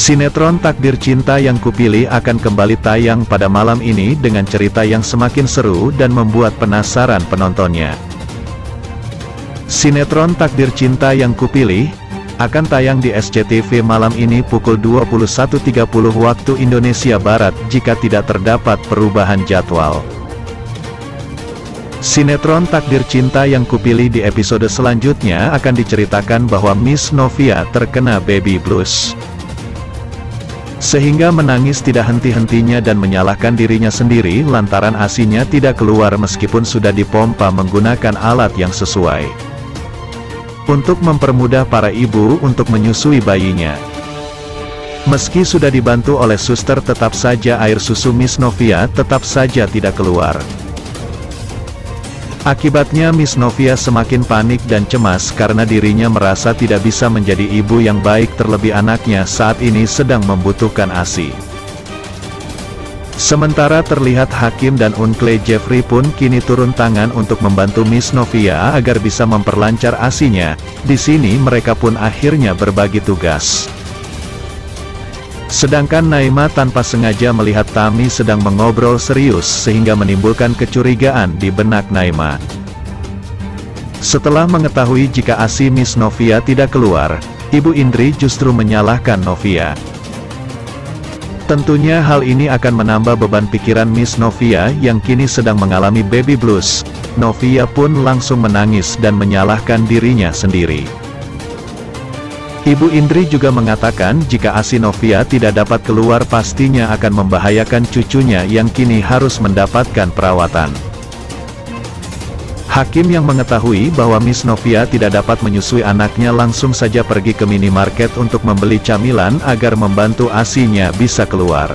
Sinetron Takdir Cinta Yang Kupilih akan kembali tayang pada malam ini dengan cerita yang semakin seru dan membuat penasaran penontonnya. Sinetron Takdir Cinta Yang Kupilih akan tayang di SCTV malam ini pukul 21.30 waktu Indonesia Barat jika tidak terdapat perubahan jadwal. Sinetron Takdir Cinta Yang Kupilih di episode selanjutnya akan diceritakan bahwa Miss Novia terkena baby blues, sehingga menangis tidak henti-hentinya dan menyalahkan dirinya sendiri lantaran ASINya tidak keluar meskipun sudah dipompa menggunakan alat yang sesuai, untuk mempermudah para ibu untuk menyusui bayinya. Meski sudah dibantu oleh suster, tetap saja air susu Miss Novia tetap saja tidak keluar. Akibatnya Miss Novia semakin panik dan cemas karena dirinya merasa tidak bisa menjadi ibu yang baik, terlebih anaknya saat ini sedang membutuhkan ASI. Sementara terlihat Hakim dan Uncle Jeffrey pun kini turun tangan untuk membantu Miss Novia agar bisa memperlancar ASINya. Di sini mereka pun akhirnya berbagi tugas. Sedangkan Naima tanpa sengaja melihat Tami sedang mengobrol serius sehingga menimbulkan kecurigaan di benak Naima. Setelah mengetahui jika ASI Miss Novia tidak keluar, Ibu Indri justru menyalahkan Novia. Tentunya hal ini akan menambah beban pikiran Miss Novia yang kini sedang mengalami baby blues. Novia pun langsung menangis dan menyalahkan dirinya sendiri. Ibu Indri juga mengatakan jika ASI Novia tidak dapat keluar pastinya akan membahayakan cucunya yang kini harus mendapatkan perawatan. Hakim yang mengetahui bahwa Miss Novia tidak dapat menyusui anaknya langsung saja pergi ke minimarket untuk membeli camilan agar membantu ASINya bisa keluar.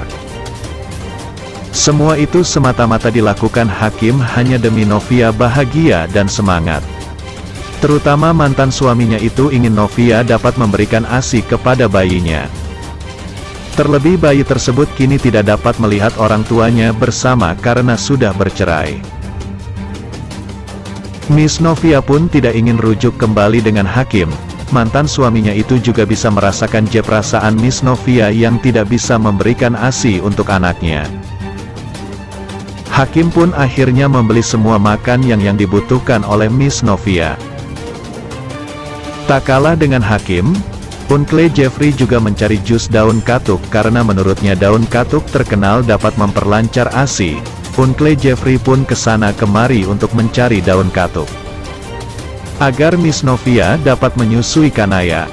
Semua itu semata-mata dilakukan Hakim hanya demi Novia bahagia dan semangat. Terutama mantan suaminya itu ingin Novia dapat memberikan ASI kepada bayinya. Terlebih bayi tersebut kini tidak dapat melihat orang tuanya bersama karena sudah bercerai. Miss Novia pun tidak ingin rujuk kembali dengan Hakim. Mantan suaminya itu juga bisa merasakan perasaan Miss Novia yang tidak bisa memberikan ASI untuk anaknya. Hakim pun akhirnya membeli semua makan yang dibutuhkan oleh Miss Novia. Tak kalah dengan Hakim, Uncle Jeffrey juga mencari jus daun katuk karena menurutnya daun katuk terkenal dapat memperlancar ASI. Uncle Jeffrey pun kesana kemari untuk mencari daun katuk, agar Miss Novia dapat menyusui Kanaya.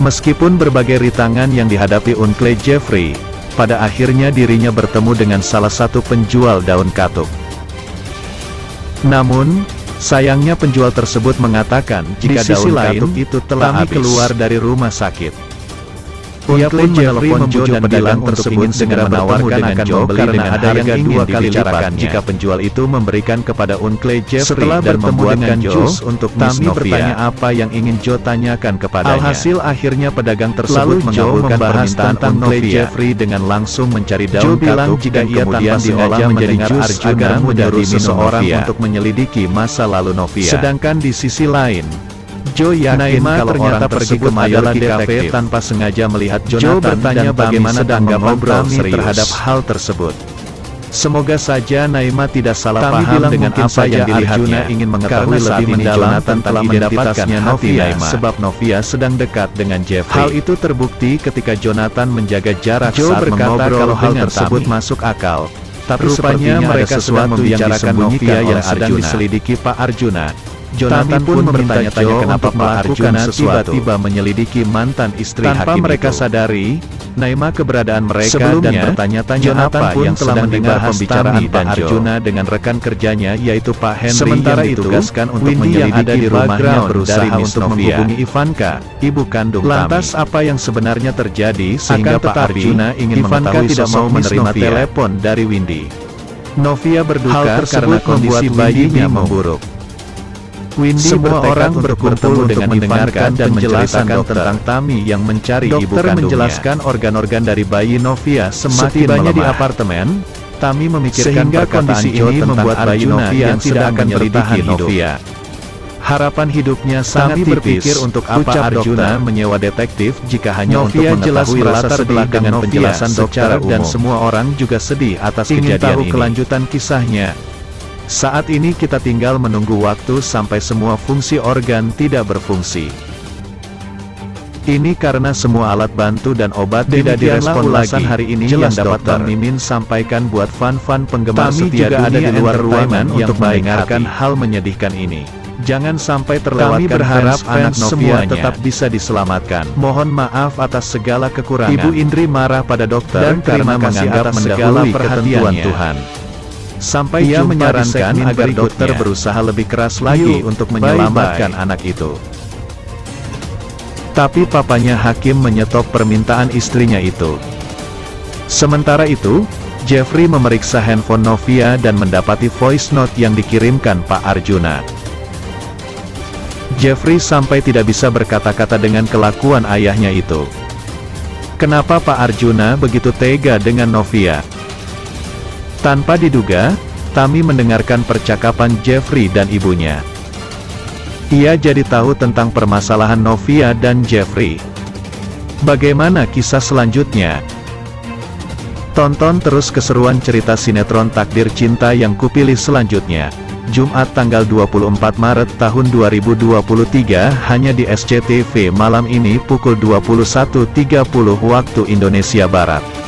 Meskipun berbagai rintangan yang dihadapi Uncle Jeffrey, pada akhirnya dirinya bertemu dengan salah satu penjual daun katuk. Namun, sayangnya penjual tersebut mengatakan jika daun katuk itu telah keluar dari rumah sakit. Ia pun menelepon Joe dan bilang tersebut segera menawarkan akan membeli dengan harga 2 kali lipat jika penjual itu memberikan kepada Uncle Jeffrey dan membuatkan jus untuk Miss Novia. Bertanya apa yang ingin Joe tanyakan kepadanya. Alhasil akhirnya pedagang tersebut mengabulkan permintaan Uncle Jeffrey dengan langsung mencari daun katuk jika ia tanpa sengaja mendengar Arjuna menyuruh seseorang untuk menyelidiki masa lalu Novia. Sedangkan di sisi lain, Joe yakin kalau ternyata pergi ke Mayola Cafe tanpa sengaja melihat Jonathan dan bagaimana tanggapan Tami terhadap hal tersebut. Semoga saja Naima tidak salah paham dengan apa yang dilihatnya, ingin mengetahui lebih mendalam tentang identitasnya Novia, sebab Novia sedang dekat dengan Jeffrey. Hal itu terbukti ketika Jonathan menjaga jarak saat mengobrol kalau hal tersebut masuk akal. Tapi rupanya mereka sedang membicarakan Novia yang sedang diselidiki Pak Arjuna. Jonathan pun bertanya-tanya kenapa Pak Arjuna tiba-tiba menyelidiki mantan istri Hakim itu. Tanpa mereka sadari, Naima keberadaan mereka dan bertanya-tanya apa yang telah mendengar pembicaraan Pak Arjuna dengan rekan kerjanya yaitu Pak Henry. Sementara yang ditugaskan untuk menyelidiki di rumahnya berusaha untuk menghubungi Ivanka, ibu kandung Tami. Lantas apa yang sebenarnya terjadi sehingga Pak Arjuna ingin mengetahui tidak mau menerima telepon dari Windy. Novia berduka karena kondisi bayinya memburuk. Windy semua orang berkumpul dengan mendengarkan dan menjelaskan tentang Tami yang mencari ibu kandungnya. Dokter menjelaskan organ-organ dari bayi Novia semakin melemah. Di apartemen, Tami memikirkan kondisi ini membuat bayi Novia yang tidak akan menyelidiki Novia. Harapan hidupnya sangat tipis. Berpikir untuk apa Arjuna menyewa detektif jika hanya untuk mengetahui latar belakang dengan penjelasan dokter dan semua orang juga sedih atas kejadian ini. Ingin tahu kelanjutan kisahnya? Saat ini kita tinggal menunggu waktu sampai semua fungsi organ tidak berfungsi. Ini karena semua alat bantu dan obat tidak direspon lagi. Hari ini yang dapat Bang Mimin sampaikan buat fan-fan penggemar setia dunia ada di luar ruangan untuk mendengarkan hal menyedihkan ini. Jangan sampai terlewatkan. Kami berharap anak Novia tetap bisa diselamatkan. Mohon maaf atas segala kekurangan. Ibu Indri marah pada dokter dan karena menganggap mendahului ketentuan Tuhan. Sampai ia menyarankan agar dokter berusaha lebih keras lagi untuk menyelamatkan anak itu. Tapi papanya Hakim menyetop permintaan istrinya itu. Sementara itu, Jeffrey memeriksa handphone Novia dan mendapati voice note yang dikirimkan Pak Arjuna. Jeffrey sampai tidak bisa berkata-kata dengan kelakuan ayahnya itu. Kenapa Pak Arjuna begitu tega dengan Novia? Tanpa diduga, Tami mendengarkan percakapan Jeffrey dan ibunya. Ia jadi tahu tentang permasalahan Novia dan Jeffrey. Bagaimana kisah selanjutnya? Tonton terus keseruan cerita sinetron Takdir Cinta yang kupilih selanjutnya. Jumat tanggal 24 Maret tahun 2023 hanya di SCTV malam ini pukul 21.30 waktu Indonesia Barat.